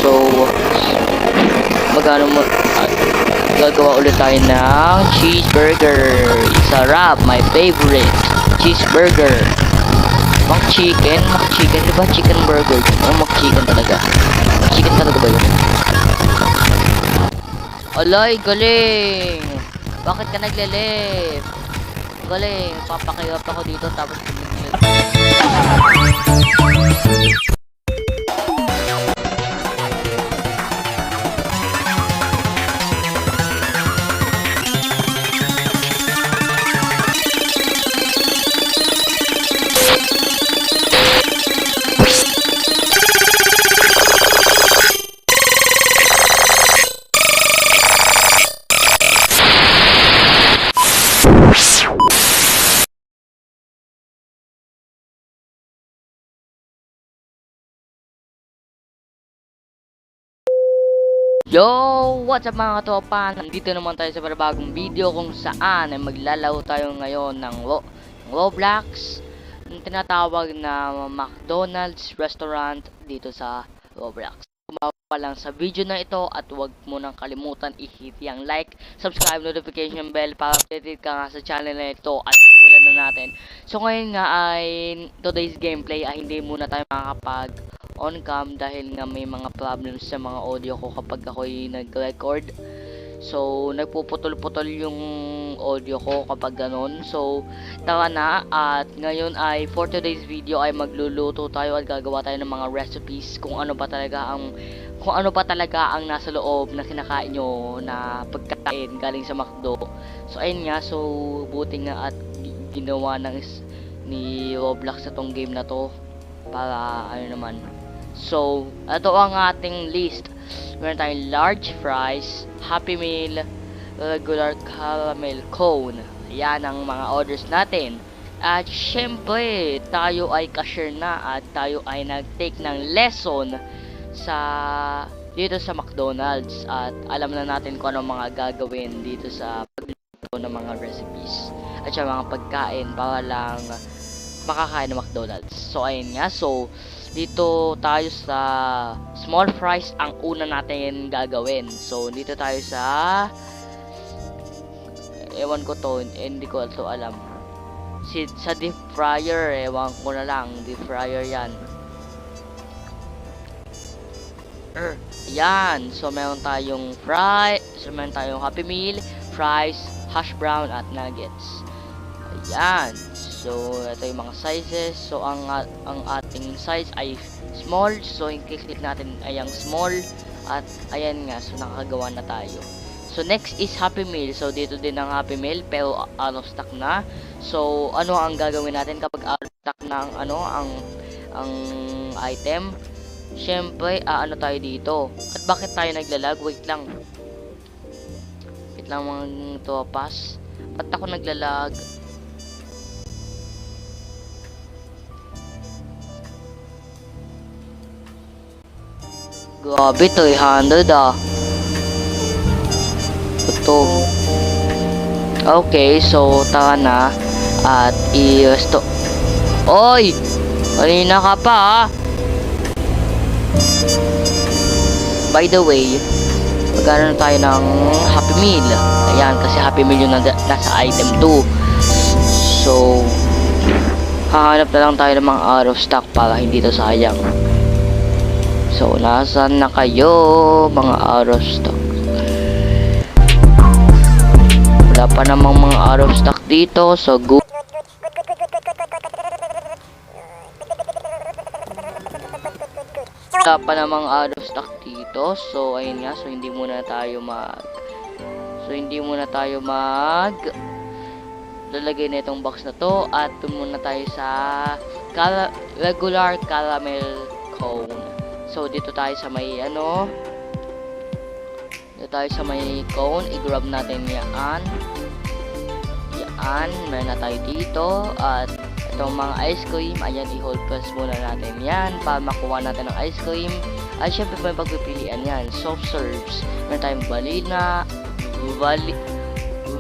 So, gagawa ulit tayo ng cheeseburger. Sarap, my favorite. Cheeseburger. Chicken, diba? Chicken burger. Chicken talaga. Chicken talaga ba yun? Alay, galing! Bakit ka nagle-left? Galing, papakiyap ako dito tapos Yo! What's up mga katopa? Nandito naman tayo sa bagong video kung saan ay maglalaro tayo ngayon ng Roblox, yung tinatawag na McDonald's restaurant dito sa Roblox. Kumawa pa lang sa video na ito at huwag mo nang kalimutan i-hit yung like, subscribe, notification bell para updated ka nga sa channel na ito at simulan na natin. So ngayon nga ay today's gameplay ay hindi muna tayo makakapag on cam dahil nga may mga problems sa mga audio ko kapag ako'y nag-record. So, nagpuputol-putol yung audio ko kapag ganon. So, tara na. At ngayon ay for today's video ay magluluto tayo at gagawa tayo ng mga recipes kung ano pa talaga ang nasa loob na kinakain nyo na pagkain galing sa McDo. So, ayun nga. So, buti nga at ginawa ni Roblox sa tong game na to para ano naman. So, ito ang ating list. Meron tayong large fries, Happy Meal, regular caramel cone. Yan ang mga orders natin. At syempre, tayo ay cashier na at tayo ay nag-take ng lesson dito sa McDonald's. At alam na natin kung ano mga gagawin dito sa pagluto ng mga recipes at sa mga pagkain para lang makakain ng McDonald's. So, ayun nga. So, dito tayo sa small fries ang una natin gagawin. So, dito tayo sa ewan ko to, hindi ko ito alam. Sa deep fryer, ewan ko na lang, deep fryer yan. Yan. So, meron tayong meron tayong Happy Meal, fries, hash brown at nuggets. Ayan. So, ito yung mga sizes. So, ang ating size ay small. So, i-click natin ay ang small. At, ayan nga. So, nakakagawa na tayo. So, next is Happy Meal. So, dito din ang Happy Meal. Pero, out of stock na. So, ano ang gagawin natin kapag out of stock na ang item? Siyempre, ano tayo dito? At bakit tayo naglalag? Wait lang. Wait lang mga topas. Ba't ako naglalag? Grabe, 300 ah. Ito. Okay, so tara na. At i-resto. Oy! Kanina ka pa ah. By the way, magkano tayo ng Happy Meal. Ayan, kasi Happy Meal yung nasa item 2. So, hahanap na lang tayo ng mga out of stock para hindi to sayang. So, nasaan na kayo, mga out of stock? Wala pa namang mga out of stock dito. So, wala pa namang out of stock dito. So, ayun nga. So, hindi muna tayo lalagay na itong box na to. At muna tayo sa regular caramel cone. So, dito tayo sa may cone. I-grab natin yan. Meron na tayo dito. At itong mga ice cream, ayan, i-hold press muna natin yan para makuha natin ang ice cream. At syempre may pagpipilian yan. Soft serves. Meron tayong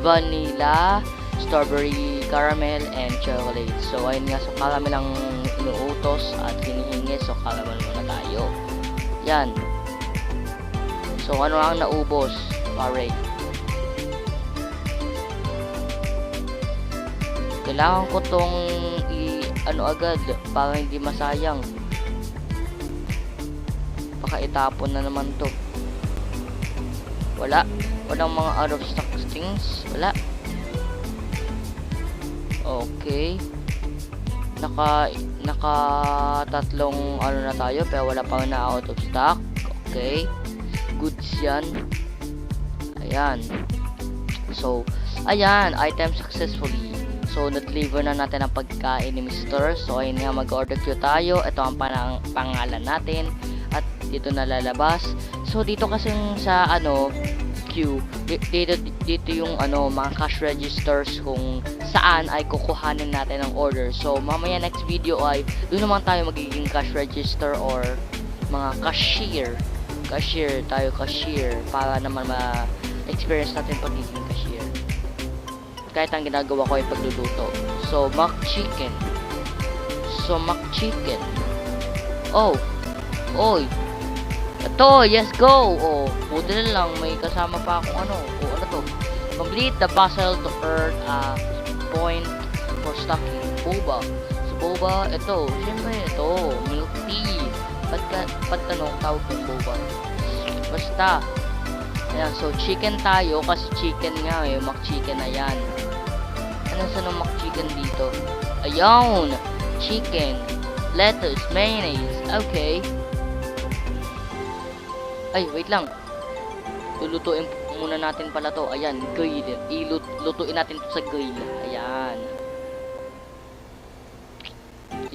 vanilla, strawberry, caramel, and chocolate. So, ayun nga. So, caramel ang inuutos at hinihingi. So, caramel muna tayo. Yan. So, ano ang naubos, pare? Kailangan ko tong ano agad para hindi masayang. Baka itapon na naman to. Walang mga out of stock things. Wala. Okay. Naka tatlong ano na tayo pero wala pang na out of stock. Okay. Goods yan. Ayan. So, ayan, item successfully. So, na-deliver na natin ang pagkain ni Mr. So, ayun nga, mag-order queue tayo. Ito ang pangalan natin. At dito nalalabas. So, dito kasi sa, queue, dito yung, mga cash registers kung saan ay kukuhanin natin ang order. So, mamaya next video ay, doon naman tayo magiging cash register or mga cashier. Cashier, para naman ma-experience natin pagiging cashier. Kahit ang ginagawa ko ay pagluluto. So, mock chicken. Oh. Oy. Ito, yes, go. Oh, buti na lang. May kasama pa akong ano to. Complete the puzzle to earn a point for stocking. Boba. So, boba, ito. Siyempre, ito. Milk tea. Ba't tanong tawag ng boba? Basta. Ayan, so chicken tayo kasi chicken nga eh, McChicken na yan. Ano sa ng McChicken dito? Ayun! Chicken, lettuce, mayonnaise, okay. Ay, wait lang. Lulutuin muna natin pala to. Ayan, grill. Lutuin natin to sa grill. Ayan.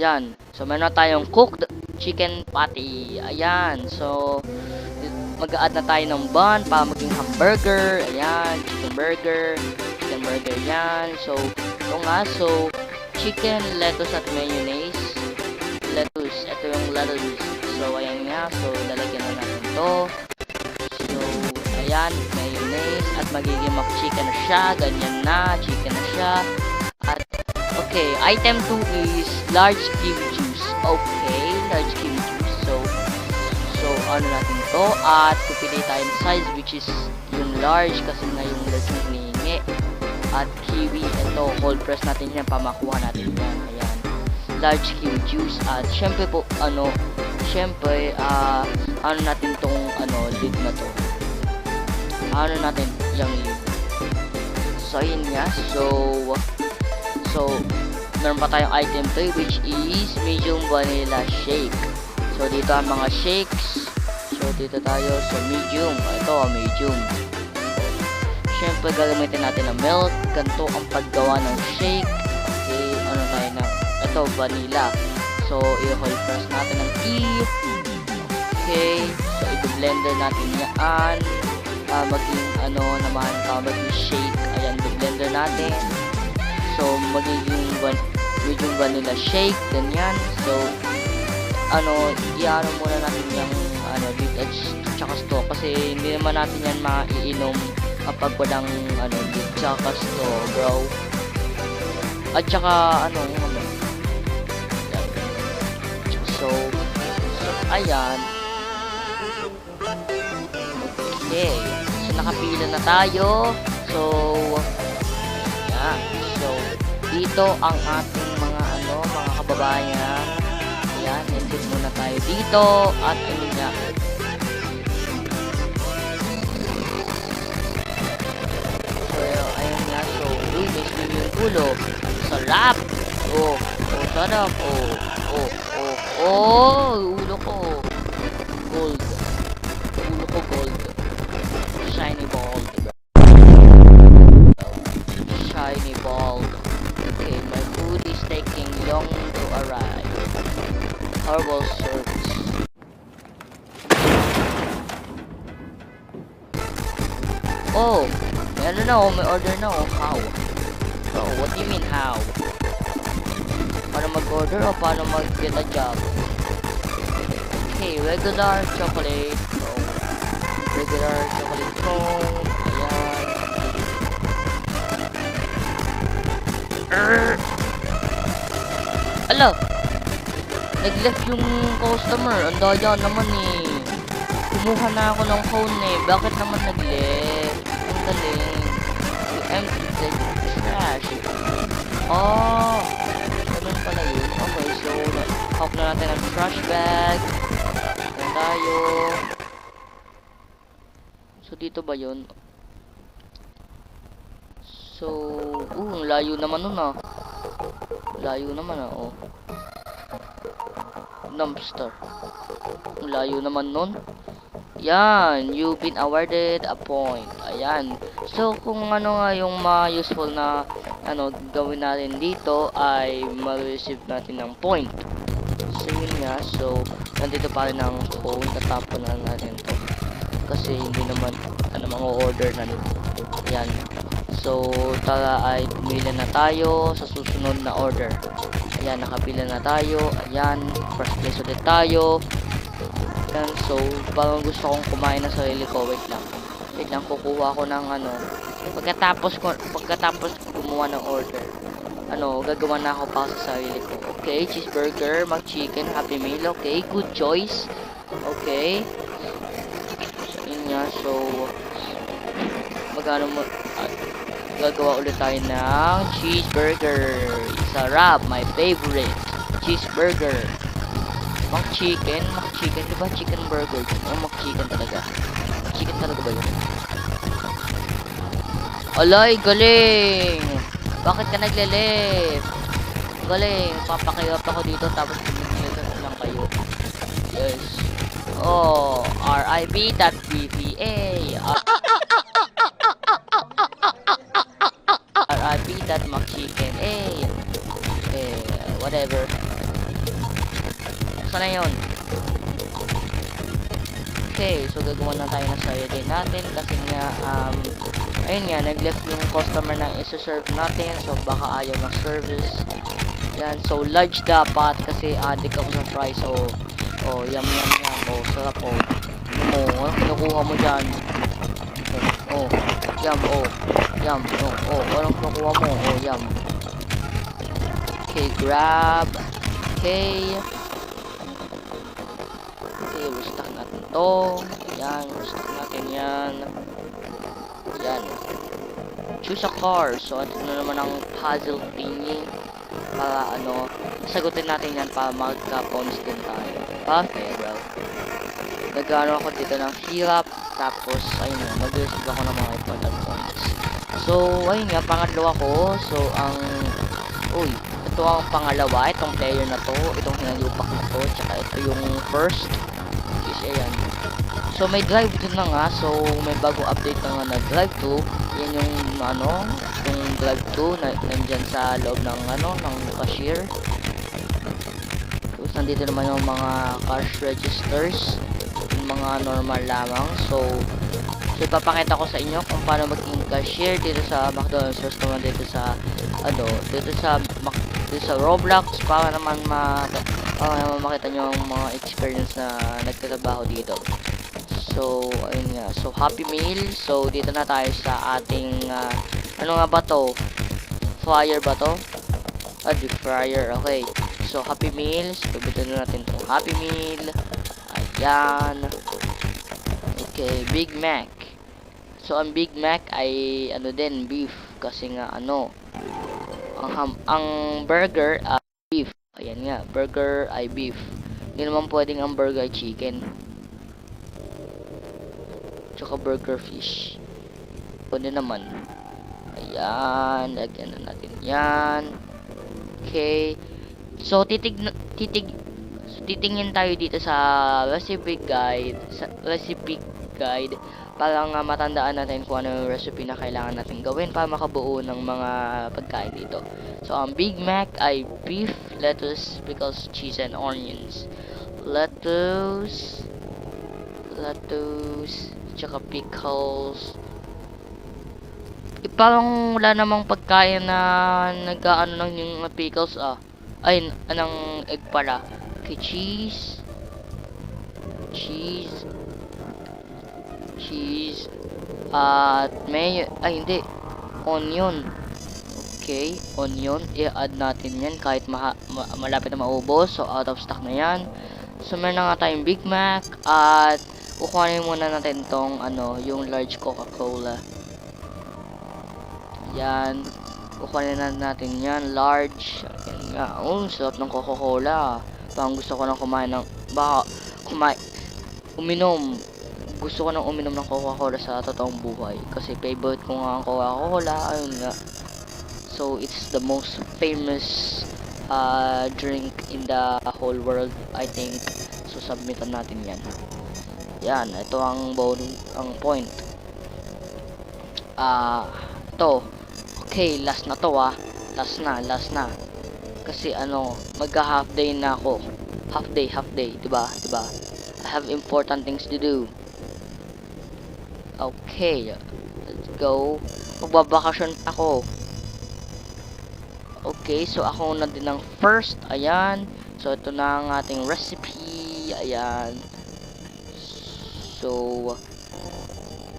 Yan. So, meron na tayong cooked chicken patty. Ayan. So, mag-a-add na tayo ng bun para maging hamburger. Ayan, chicken burger yan. So, ito nga. So, chicken, lettuce at mayonnaise. Lettuce. Ito yung lettuce. So, ayan nga. So, lalagyan na natin to. So, ayan, mayonnaise. At magiging McChicken na siya. Ganyan na. Chicken na siya. At, okay. Item 2 is large kiwi juice. Okay, large kiwi juice. So, ano natin to? At, pipili tayo ng size which is yung large kasi na yung large yung hinihingi. At, kiwi. Ito, cold press natin yan para makuha natin yan. Ayan. Large kiwi juice. At, syempre po, ano natin tong, lid na to. Ano natin yung lid. So, yun nga. So, meron pa tayong item 3 which is medium vanilla shake. So, dito ang mga shakes. So, dito tayo sa medium. Ito, medium. Siyempre, gagamitin natin ang milk. Ganito ang paggawa ng shake. Okay, ano tayo na? Ito, vanilla. So, i-hold press natin ng tea. Okay. So, i-blender natin yan. Maging, maging shake. Ayan, i-blender natin. So, magiging medium vanilla shake. Ganyan. So, i-ano muna natin yung lead edge tsaka straw kasi hindi naman natin yan maiinom kapag walang lead tsaka straw, bro. At tsaka so ayan. Okay, so nakapila na tayo. So ayan. So dito ang ating mga mga kababayan. Ayan, exit muna tayo dito at ayun nga. So, ayun nga. So, may swim yung ulo. Sarap! Oh, sarap. Ulo ko. Gold. Ulo ko gold. Shiny bald. Shiny bald. Okay, my food is taking long to arrive. Herbal service. Oh, meron na may order na how? Oh, what do you mean how? Paano mag-order o paano mag-get a job? Okay, regular chocolate. Oh, regular chocolate cone. Ayan. Ala! Nag-left yung customer. Ang daya naman eh. kumuha na ako ng phone eh. Bakit naman nag-left? Ang galing. You empty the trash. Oh, ganun pala yun. Okay, so, hawk na natin ang trash bag. Yan tayo. So, dito ba yun? So, ang layo naman nun ah. Layo naman ah, oh. Dumpster. Ang layo naman nun. Yan, you've been awarded a point. Ayan. So, kung ano nga yung ma-useful na gawin natin dito ay ma-receive natin ng point. So, yun nga. So, nandito pa rin ang phone. Tatapon na natin to. Kasi hindi naman, mga order na nito. Ayan. So, tara ay pumila na tayo sa susunod na order. Ayan, nakapila na tayo. Ayan, first place ulit tayo. Ayan, so, parang gusto kong kumain ng sarili ko. Wait lang, kukuha ko ng pagkatapos gumawa ng order. Gagawa na ako pa sa sarili ko. Okay, cheeseburger, McChicken, Happy Meal. Okay, good choice. Okay. So, yun nga. So, gagawa ulit tayo ng cheeseburger. Sarap, my favorite. Cheeseburger. McChicken, diba chicken burger? McChicken talaga. Chicken talaga ba yun? Alay, galing! Bakit ka nagle-left? Galing, papakirap ako dito tapos pinag lang kayo. Yes. Oh, RIP.BPA. RIP.McChicken. Whatever. Sana yun. Okay, so gagawa na tayo ng sarili natin kasi nga, ayun nga, nag-left yung customer na isa-serve natin, so baka ayaw ng service. Yan, so large dapat kasi addict ako sa fries, so, yum, sarap, kinukuha mo dyan. Yum, walang kinukuha mo, yum. Okay, grab. Okay, restock natin to. Ayan, restock natin yan. Ayan. Choose a car. So, ito na naman ang puzzle thingy. Para sagutin natin yan para magka-points din tayo. Pero, nag-ano ako dito ng hirap. Tapos, ayun na, mag-receive ako ng mga important points. So, ayun nga, pangalawa ko. So, ito ang pangalawa. Itong player na to. Itong hinalupak na to. Tsaka ito yung first. Ayan. So, may drive 2 na nga. So, may bagong update na nga na drive 2. Yan yung, yung drive 2 na nandyan sa loob ng, ng cashier. Tapos, nandito naman yung mga cash registers. Yung mga normal lamang. So, ipapakita ko sa inyo kung paano maging cashier dito sa McDonald's restaurant dito sa, dito sa Roblox para naman makita nyo ang mga experience na nagtatrabaho dito. So, ayun nga. So, Happy Meal. So, dito na tayo sa ating, ano nga ba to? Fryer ba to? Deep fryer. Okay. So, Happy Meals. Pagbitin na natin itong Happy Meal. Ayan. Okay, Big Mac. So, ang Big Mac ay, din, beef. Kasi nga, ang burger, beef. Ayan nga, burger ay beef. Hindi naman pwedeng ang burger ay chicken. Tsaka burger fish. Pwede naman. Ayan, lagyan na natin yan. Okay. So, titingin tayo dito sa recipe guide. Para nga matandaan natin kung ano yung recipe na kailangan natin gawin para makabuo ng mga pagkain dito. So, ang Big Mac ay beef, lettuce, pickles, cheese, and onions. Lettuce, tsaka pickles. Parang wala namang pagkain na nag-ano lang yung pickles, ay, anong egg pala. Okay, cheese, at may, hindi, onion. Okay, onion, i-add natin yan kahit malapit na maubos. So, out of stock na yan. So, meron na nga tayong Big Mac at kukuhanin muna natin tong yung large Coca-Cola. Yan. Kukuhanin na natin yan, large. Yan nga. Sarap ng Coca-Cola. Parang gusto ko nang kumain ng uminom. Gusto ko nang uminom ng Coca-Cola sa totoong buhay kasi favorite ko nga ang Coca-Cola. Ayun nga. So it's the most famous drink in the whole world, I think. So submitan natin yan. Yan, ito ang point. Ito. Okay, last na to last na. Kasi magka-half day na ako. Half day, 'di ba? I have important things to do. Okay, let's go. Magbabakasyon ako. Okay, so ako na din ang first. Ayan. So ito na ang ating recipe. Ayan. So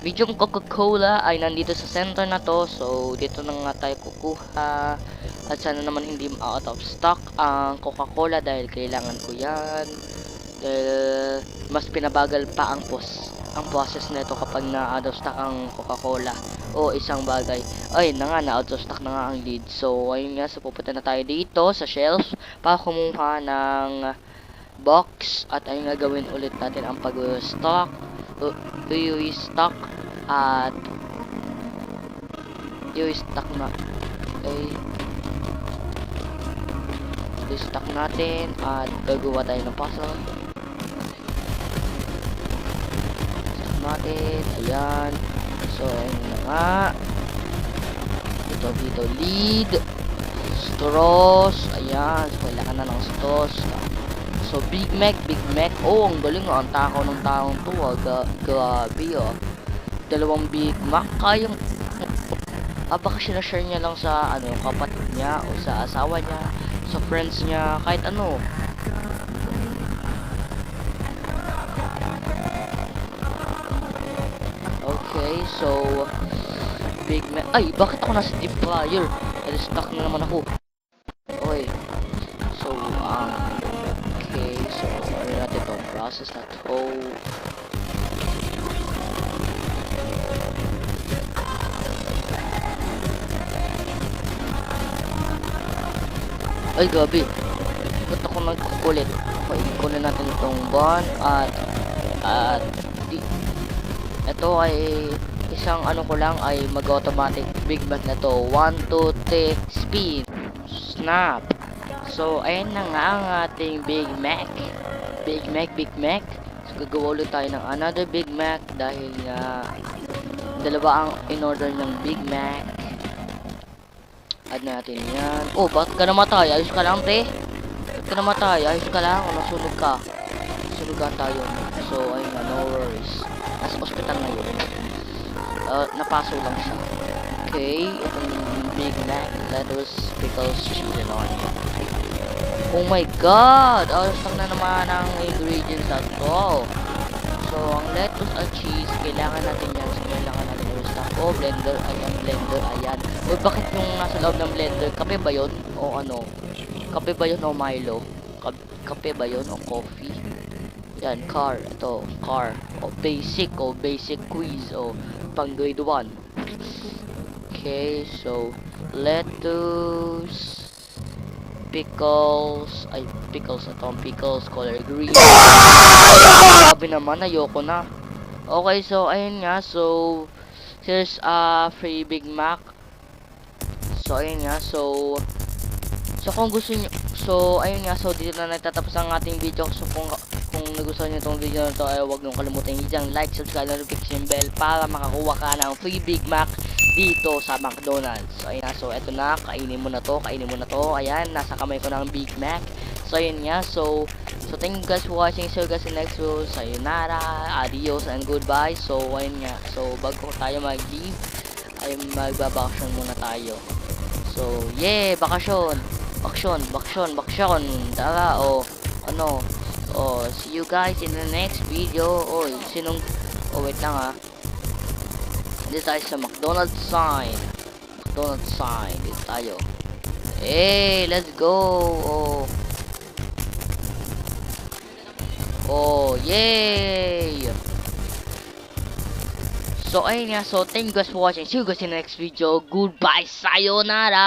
yung Coca-Cola ay nandito sa center na to. So dito na nga tayo kukuha. At sana naman hindi out of stock ang Coca-Cola dahil kailangan ko yan. Dahil mas pinabagal pa ang process nito kapag na out of stock ang Coca-Cola. O isang bagay. Ay na out of stock na nga ang lead. So ayun nga, so pupunta na tayo dito sa shelf para kumuha ng box. At ayun nga, gawin ulit natin ang pag-stock. I-stock at i-stock na. Okay. I-stock natin at gagawa tayo ng puzzle. Stock natin. Ayan. So ayun na nga. Dito lead. Straws. Ayan. So kailangan na ng straws. So Big Mac. Oh, ang galing ang takaw ng taong to. Grabe Dalawang Big Mac. Kayang baka sinashare niya lang sa kapatid niya o sa asawa niya, sa friends niya, kahit ano. Okay, so Big Mac. Ay, bakit ako nasa deep fryer? Stuck na naman ako. Okay. So okay, so ano natin itong process na to. Ay, gabi. Ba't ako nagkukulit? Okay, kunin natin itong bun at ito ay isang ko lang ay mag-automatic Big Mac na to. 1, 2, 3, spin. Snap. So, ayun na nga ang ating Big Mac. Big Mac. So, gagawa ulit tayo ng another Big Mac dahil nga dalawa ang in-order ng Big Mac. Add natin yan. Oh, bakit ka namatay? Ayos ka lang, te. Bakit ka namatay? Ayos ka lang. O, nasunog ka. Nasunugan tayo. So, ayun na. No worries. Nasa ospital na yun. Napaso lang siya. Okay. Itong Big Mac. Lettuce, pickles, cheese, and onion. Oh my God! Ayos lang na naman ang ingredients at all. So, ang lettuce at cheese, kailangan natin yan. So, kailangan natin i-stock. Oh, blender. Ayan, blender. Ayan. O, bakit yung nasa loob ng blender? Kape ba yun? O ano? Kape ba yun o Milo? Kape ba yun o coffee? Yan, car. Ito, car. O, basic. O, basic quiz. O, pang grade 1. Okay, so, lettuce, pickles. Ay, pickles. Ito ang pickles. Color green. Sabi naman, ayoko na. Okay, so, ayun nga. So, here's free Big Mac. So, ayun nga. So kung gusto nyo, so, ayun nga. So, dito na nagtatapos ang ating video. So, kung nagustuhan nyo itong video na to, ay huwag nyo kalimutan i-like, subscribe, notification bell para makakuha ka ng free Big Mac dito sa McDonald's. So, ayun nga. So, eto na. Kainin mo na to. Ayan, nasa kamay ko ng Big Mac. So, ayun nga. So, thank you guys for watching. See you guys in the next video. Sayonara, adios, and goodbye. So, ayun nga. So, bago tayo mag-leave, ay magbabakasyon muna tayo. So, yeah, bakasyon. Tara, see you guys in the next video. Wait lang dito tayo sa McDonald's sign. Dito tayo. Hey, let's go. Oh, yay! So, ayun nga. So, thank you guys for watching. See you guys in the next video. Goodbye. Sayonara.